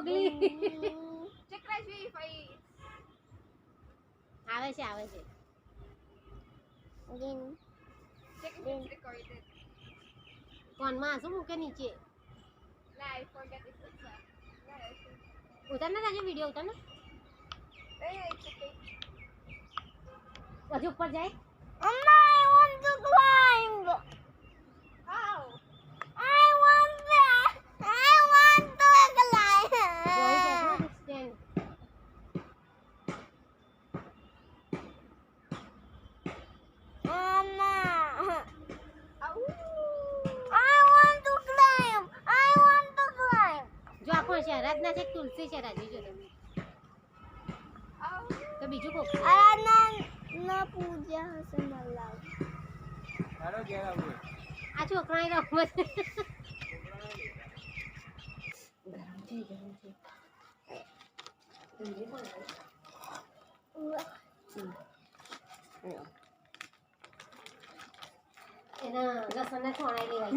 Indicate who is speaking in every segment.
Speaker 1: ugly.
Speaker 2: Check Rajvi if
Speaker 1: આવે છે આવે છે.
Speaker 3: Again.
Speaker 2: check if it's recorded.
Speaker 1: ફોનમાં શું મૂકે નીચે?
Speaker 2: Nah, I forgot if it's
Speaker 1: ઉતાર ને તાજો વિડિયો ઉતાર ને.
Speaker 2: it's okay.
Speaker 1: હજુ ઉપર જાય.
Speaker 3: Mama, I want to climb.
Speaker 2: How?
Speaker 3: I want that. I want to climb.
Speaker 1: જોઈ કેટલું distance.
Speaker 3: Mama,
Speaker 2: Ow!
Speaker 3: I want to climb. I want to climb.
Speaker 1: જો આ કોણ છે? આરાધના છે કે તુલસી છે? રાજવી જો તમે.
Speaker 2: Ow!
Speaker 1: તો બીજું કોક.
Speaker 3: Aradhana na puja sa malaw.
Speaker 1: આ છોકરાની રમત. ગરમ છે ગરમ છે. એના લસણના છોણા લેવાય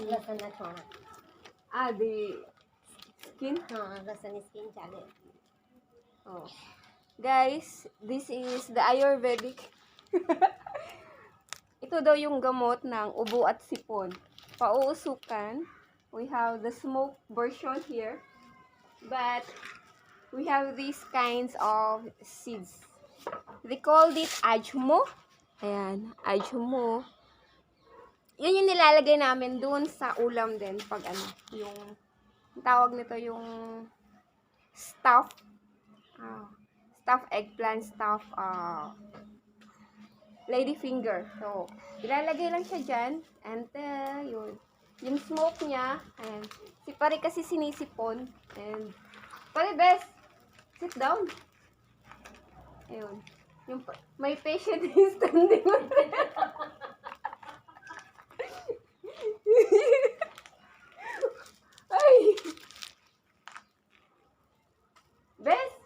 Speaker 1: લસણના છોણા.
Speaker 2: The skin.
Speaker 1: હા લસણની સ્કીન ચાલે.
Speaker 2: Oh. Guys, this is the Ayurvedic. Ito daw yung gamot ng ubo at sipon. Pauusukan. We have the smoke version here. But we have these kinds of seeds. They called it ajmo. Ayan, ajmo. Yan yung nilalagay namin dun sa ulam din pag ano, yung tawag nito yung stuffed stuffed eggplant, stuffed ladyfinger. So, ilalagay lang siya dyan. And yun. Yung smoke niya, ayan. Si pare kasi sinisipon. And, pare, best, sit down. Ayun. Yung, may patient is standing on there. Ay! Best!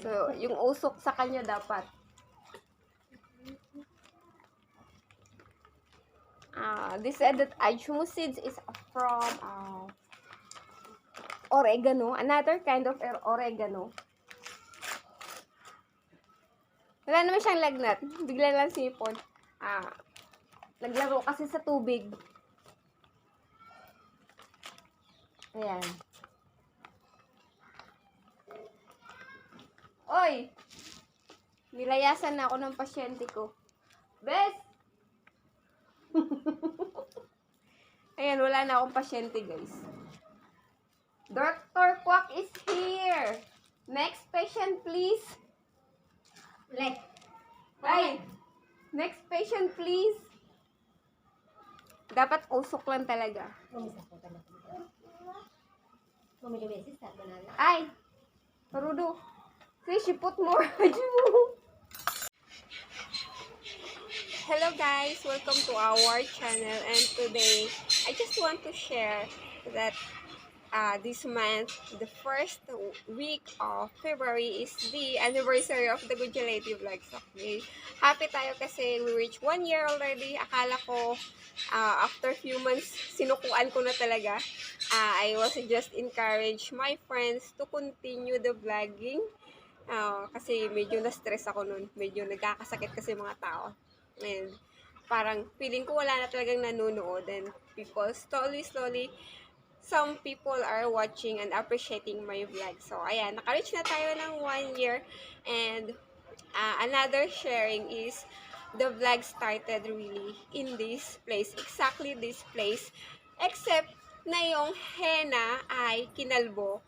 Speaker 2: So, yung usok sa kanya dapat. They said that ajmo seeds is from oregano, another kind of oregano. Wala naman siyang lagnat. Bigla lang sipon. Naglaro kasi sa tubig. Ayan. Oy! Nilayasan na ako ng pasyente ko. Bes! Ayan, wala na akong pasyente, guys. Dr. Kwak is here! Next patient, please. Ay! Next patient, please. Dapat usok lang talaga. Ay! Parudo. See, she put more ajmo. Hello guys, welcome to our channel, and today I just want to share that this month, the first week of February, is the anniversary of the Gujalaty Vlogs. Okay, happy tayo kasi we reached 1 year already. Akala ko after few months sinukuan ko na talaga. I was just encourage my friends to continue the vlogging. Kasi medyo na-stress ako nun. Medyo nagkakasakit kasi mga tao. And parang feeling ko wala na talagang nanonood. And people slowly, some people are watching and appreciating my vlog. So, ayan, naka-reach na tayo ng 1 year. And another sharing is the vlog started really in this place. Exactly this place. Except na yung henna ay kinalbo.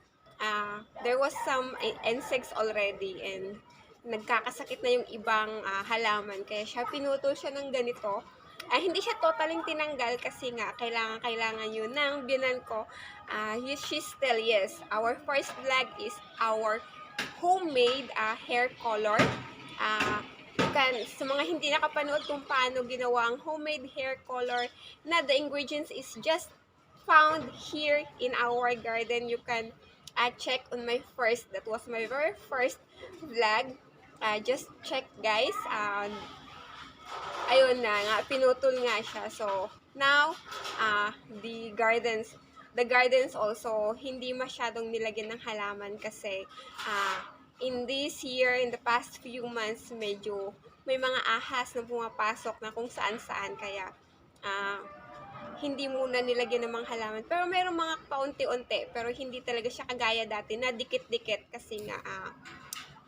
Speaker 2: There was some insects already and nagkakasakit na yung ibang halaman. Kaya siya, pinutol siya ng ganito. Hindi siya totaling tinanggal kasi nga, kailangan yun ng biyanan ko. She's still, yes. Our first vlog is our homemade hair color. Sa mga hindi nakapanood kung paano ginawa ang homemade hair color, na the ingredients is just found here in our garden. You can check on my that was my very first vlog. Just check guys. Ayun na nga, pinutol nga siya. So, Now, the gardens also, hindi masyadong nilagyan ng halaman kasi in this year, in the past few months, medyo may mga ahas na pumapasok na kung saan-saan. Kaya, hindi muna nilagyan ng mga halaman. Pero mayroong mga paunti-unti, pero hindi talaga siya kagaya dati na dikit-dikit kasi nga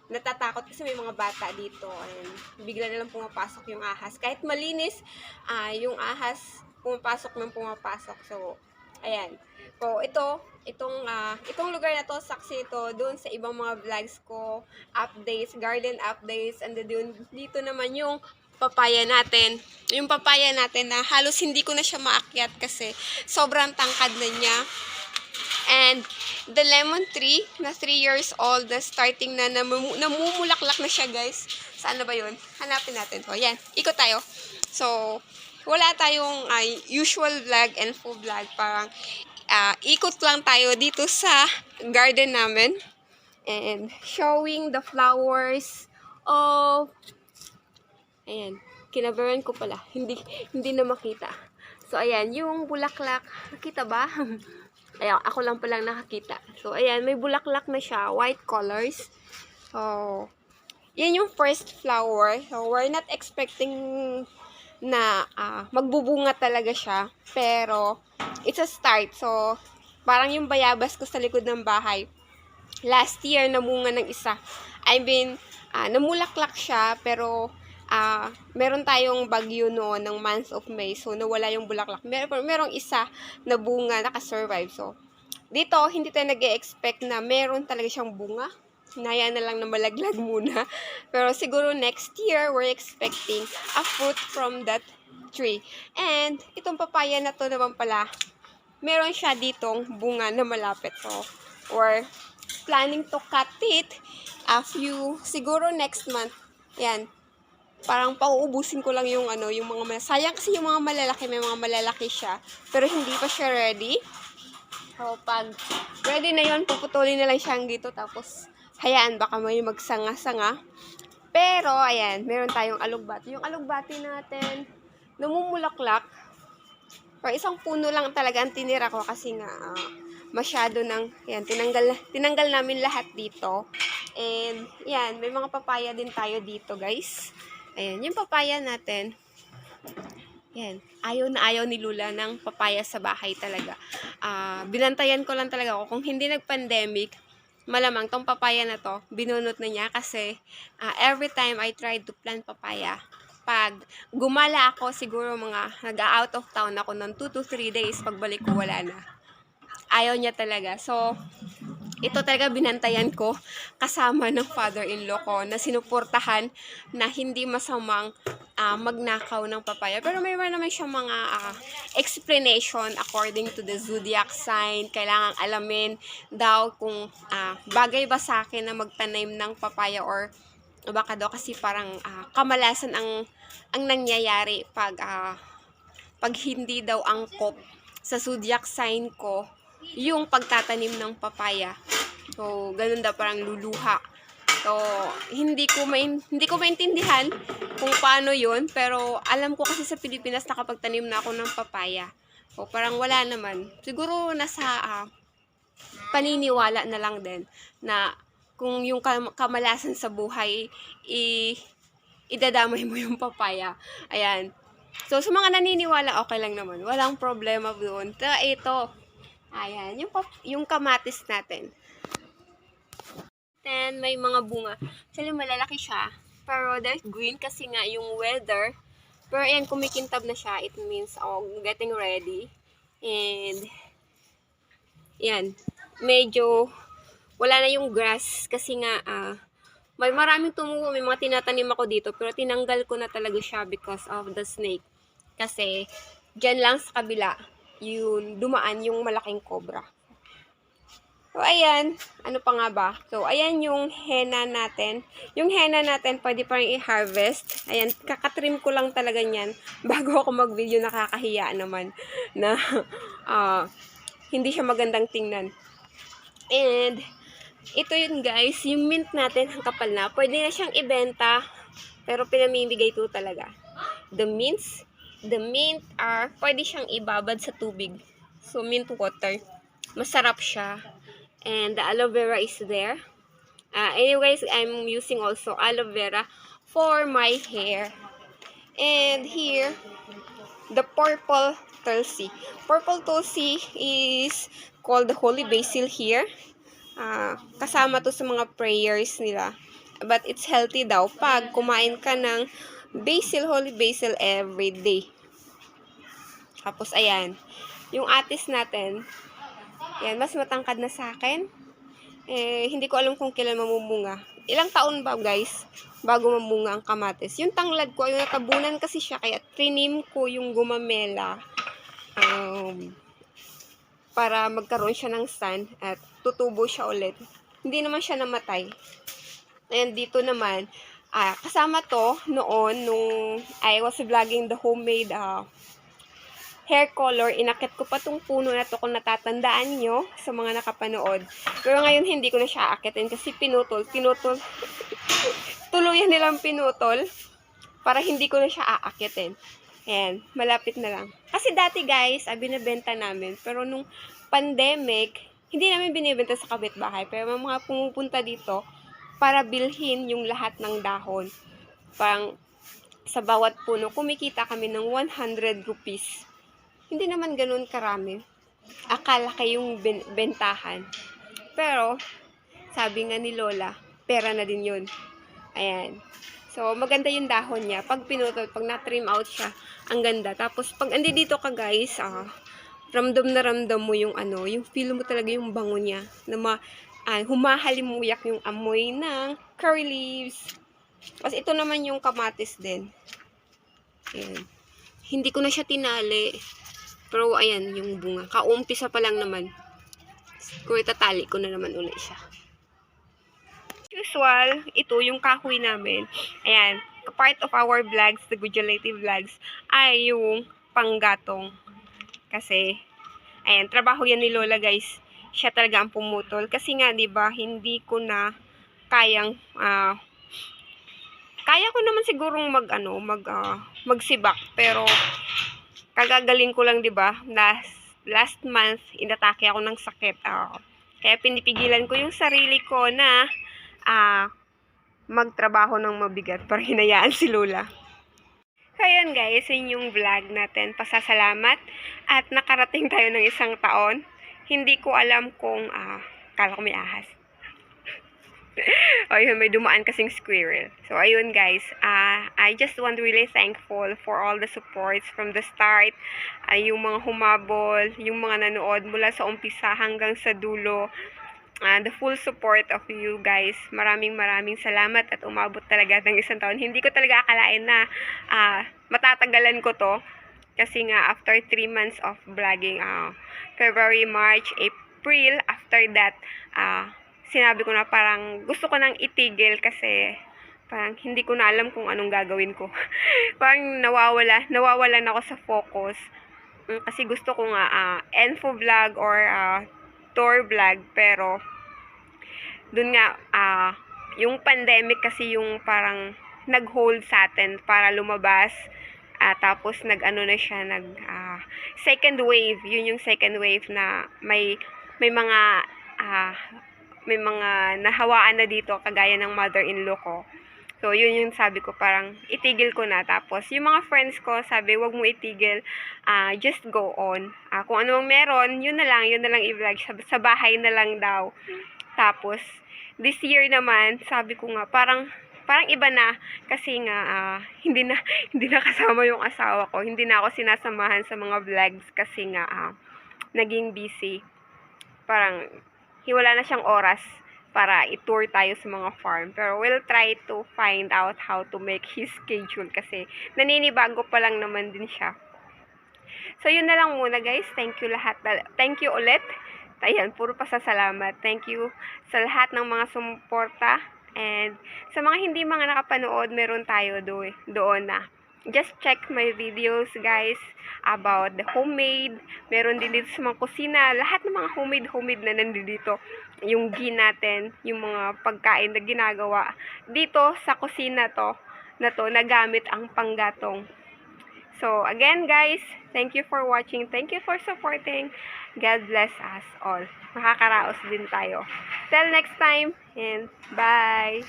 Speaker 2: natatakot kasi may mga bata dito and bigla na lang pumapasok yung ahas. Kahit malinis, yung ahas pumapasok ng pumapasok. So, ayan. So, itong lugar na to, saksi ito doon sa ibang mga vlogs ko, updates, garden updates, and then dito naman yung papaya natin. Yung papaya natin na halos hindi ko na siya maakyat kasi sobrang tangkad na niya. And the lemon tree na 3 years old na starting na namumulaklak na siya, guys. Saan na ba yun? Hanapin natin to. Yan, ikot tayo. So, wala tayong usual vlog and full vlog. Parang ikot lang tayo dito sa garden namin. And showing the flowers of... Ayan, kinabaran ko pala. Hindi na makita. So, ayan, yung bulaklak. Nakita ba? Ayan, ako lang palang nakakita. So, ayan, may bulaklak na siya. White colors. So, yan yung first flower. So, we're not expecting na magbubunga talaga siya. Pero, it's a start. So, parang yung bayabas ko sa likod ng bahay. Last year, namunga ng isa. I mean, namulaklak siya, pero meron tayong bagyo noon ng month of May. So, nawala yung bulaklak. Merong isa na bunga nakasurvive. So, dito, hindi tayo nag-e-expect na meron talaga siyang bunga. Hinayaan na lang na malaglag muna. Pero siguro next year, we're expecting a fruit from that tree. And, itong papaya na to naman pala, meron siya ditong bunga na malapit. So, we're planning to cut it siguro next month. Yan. Parang pauubusin ko lang yung yung mga sayang kasi yung mga malalaki, may mga malalaki siya, pero hindi pa siya ready. So, pag ready na yon, puputulin na lang siya dito, tapos hayaan, baka may magsanga-sanga. Pero, ayan, meron tayong alugbati. Yung alugbati natin, namumulaklak. Pero isang puno lang talaga ang tinira ko kasi nga, masyado nang, yan, tinanggal namin lahat dito. And, yan, may mga papaya din tayo dito, guys. Ayan, yung papaya natin, yan, ayaw na ayaw ni Lula ng papaya sa bahay talaga. Binantayan ko lang talaga ako. Kung hindi nag-pandemic, malamang tong papaya na to, binunot na niya kasi every time I tried to plant papaya, pag gumala ako, siguro mga nag-out of town ako ng 2 to 3 days, pagbalik ko wala na. Ayaw niya talaga. So, ito talaga binantayan ko kasama ng father-in-law ko na sinuportahan na hindi masamang magnakaw ng papaya. Pero may naman siyang mga explanation according to the zodiac sign. Kailangang alamin daw kung bagay ba sa akin na magtanim ng papaya or baka daw kasi parang kamalasan ang nangyayari pag hindi daw angkop sa zodiac sign ko yung pagtatanim ng papaya. So, ganun daw parang luluha. So, hindi ko maintindihan kung paano yun, pero alam ko kasi sa Pilipinas nakapagtanim na ako ng papaya. So, parang wala naman. Siguro nasa paniniwala na lang din na kung yung kamalasan sa buhay, idadamay mo yung papaya. Ayan. So, sa mga naniniwala, okay lang naman. Walang problema doon. Ito. Ayan, yung kamatis natin. Then, may mga bunga. Actually, malalaki siya. Pero, there's green kasi nga yung weather. Pero, ayan, kumikintab na siya. It means, getting ready. And, yan. Medyo, wala na yung grass. Kasi nga, may maraming tumubo. May mga tinatanim ako dito. Pero, tinanggal ko na talaga siya because of the snake. Kasi, dyan lang sa kabila, yung dumaan yung malaking cobra. So, ayan. Ano pa nga ba? So, ayan yung henna natin. Yung henna natin, pwede pa rin i-harvest. Ayan, kakatrim ko lang talaga niyan bago ako mag-video. Nakakahiya naman na hindi siya magandang tingnan. And, ito yun guys, yung mint natin, ang kapal na. Pwede na siyang ibenta, pero pinamimigay ko talaga. The mints, the mint are, pwede siyang ibabad sa tubig. So, mint water. Masarap siya. And the aloe vera is there. Anyways, I'm using also aloe vera for my hair. And here, the purple tulsi. Purple tulsi is called the holy basil here. Kasama to sa mga prayers nila. But it's healthy daw pag kumain ka ng basil, holy basil every day. Tapos, ayan. Yung atis natin, yan, mas matangkad na sa akin. Hindi ko alam kung kailan mamumunga. Ilang taon ba, guys, bago mamunga ang kamatis? Yung tanglad ko, yung natabunan kasi siya, kaya trinim ko yung gumamela para magkaroon siya ng sun at tutubo siya ulit. Hindi naman siya namatay. And dito naman, kasama to noon nung I was vlogging the homemade hair color. Inakit ko pa tong puno na to kung natatandaan nyo sa mga nakapanood. Pero ngayon hindi ko na siya akitin kasi pinutol. Tuluyan nilang pinutol para hindi ko na siya aakitin. Ayan, malapit na lang. Kasi dati guys, binibenta namin. Pero nung pandemic, hindi namin binibenta sa kapitbahay. Pero may mga pumupunta dito para bilhin yung lahat ng dahon. Parang sa bawat puno, kumikita kami ng 100 rupees. Hindi naman ganun karami. Akala kayong bentahan. Pero, sabi nga ni Lola, pera na din yun. Ayan. So, maganda yung dahon niya. Pag pinutol, pag na-trim out siya, ang ganda. Tapos, pag andi dito ka guys, ramdam na ramdam mo yung yung feel mo talaga yung bango niya. Na humahalimuyak yung amoy ng curry leaves. Tapos, ito naman yung kamatis din. Ayan. Hindi ko na siya tinali. Pero, ayan, yung bunga. Kaumpisa pa lang naman. Kung itatali ko na naman ulit siya. Usual, ito yung kahoy namin. Ayan, part of our vlogs, the Gujalative vlogs, ay yung panggatong. Kasi, ayan, trabaho yan ni Lola guys. Siya talaga ang pumutol. Kasi nga, di ba, hindi ko na kayang, kaya ko naman sigurong magsibak. Pero, kagagaling ko lang, di ba? Last month, inatake ako ng sakit. Kaya pinipigilan ko yung sarili ko na magtrabaho ng mabigat para hinayaan si Lola. So, yun guys, yun yung vlog natin. Pasasalamat at nakarating tayo ng 1 taon. Hindi ko alam kung, kala ko may ahas. O yun, may dumaan kasing squirrel. So, ayun guys, I just want to really thankful for all the supports from the start. Yung mga humabol, yung mga nanood mula sa umpisa hanggang sa dulo. The full support of you guys. Maraming salamat at umabot talaga ng 1 taon. Hindi ko talaga akalain na matatagalan ko to. Kasi nga, after 3 months of vlogging, February, March, April, after that, sinabi ko na parang gusto ko nang itigil kasi parang hindi ko na alam kung anong gagawin ko. Parang nawawalan ako sa focus. Kasi gusto ko nga info vlog or tour vlog, pero dun nga yung pandemic kasi yung parang nag-hold sa atin para lumabas. Tapos na siya, second wave. Yun yung second wave na may mga nahawaan na dito kagaya ng mother-in-law ko. So, yun yung sabi ko, parang itigil ko na. Tapos, yung mga friends ko, sabi, wag mo itigil, just go on. Kung ano mang meron, yun na lang i-vlog. Sa bahay na lang daw. Tapos, this year naman, sabi ko nga, parang iba na. Kasi nga, hindi na kasama yung asawa ko. Hindi na ako sinasamahan sa mga vlogs kasi nga, naging busy. Parang, wala na siyang oras para i-tour tayo sa mga farm. Pero we'll try to find out how to make his schedule kasi naninibago pa lang naman din siya. So, yun na lang muna guys. Thank you lahat. Thank you ulit. Ayan, puro pasasalamat. Thank you sa lahat ng mga sumuporta. And sa mga hindi mga nakapanood, meron tayo doon na. Just check my videos guys about the homemade. Meron din dito sa mga kusina. Lahat ng mga homemade na nandito. Yung ghee natin, yung mga pagkain na ginagawa. Dito sa kusina na gamit ang panggatong. So, again guys, thank you for watching. Thank you for supporting. God bless us all. Makakaraos din tayo. Till next time, and bye!